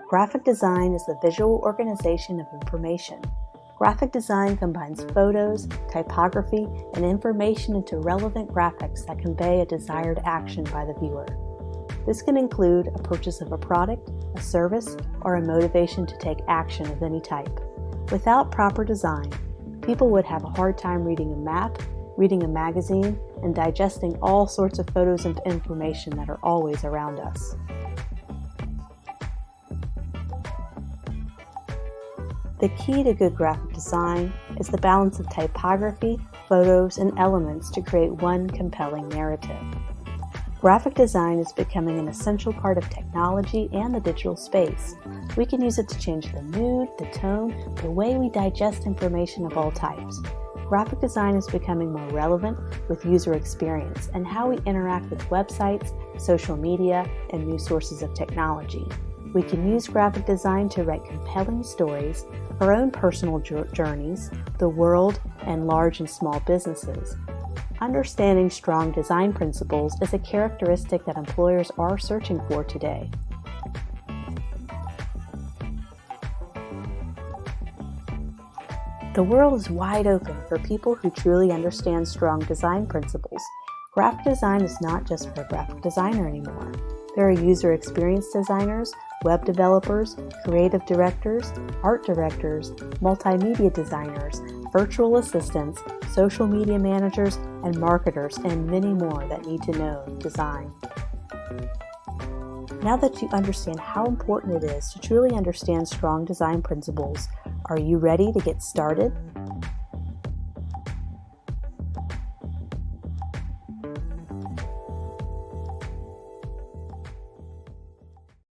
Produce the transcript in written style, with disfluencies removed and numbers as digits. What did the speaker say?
Graphic design is the visual organization of information. Graphic design combines photos, typography, and information into relevant graphics that convey a desired action by the viewer. This can include a purchase of a product, a service, or a motivation to take action of any type. Without proper design, people would have a hard time reading a map, reading a magazine, and digesting all sorts of photos and information that are always around us. The key to good graphic design is the balance of typography, photos, and elements to create one compelling narrative. Graphic design is becoming an essential part of technology and the digital space. We can use it to change the mood, the tone, the way we digest information of all types. Graphic design is becoming more relevant with user experience and how we interact with websites, social media, and new sources of technology. We can use graphic design to write compelling stories, our own personal journeys, the world, and large and small businesses. Understanding strong design principles is a characteristic that employers are searching for today. The world is wide open for people who truly understand strong design principles. Graphic design is not just for a graphic designer anymore. There are user experience designers, web developers, creative directors, art directors, multimedia designers, virtual assistants, social media managers, and marketers, and many more that need to know design. Now that you understand how important it is to truly understand strong design principles, are you ready to get started?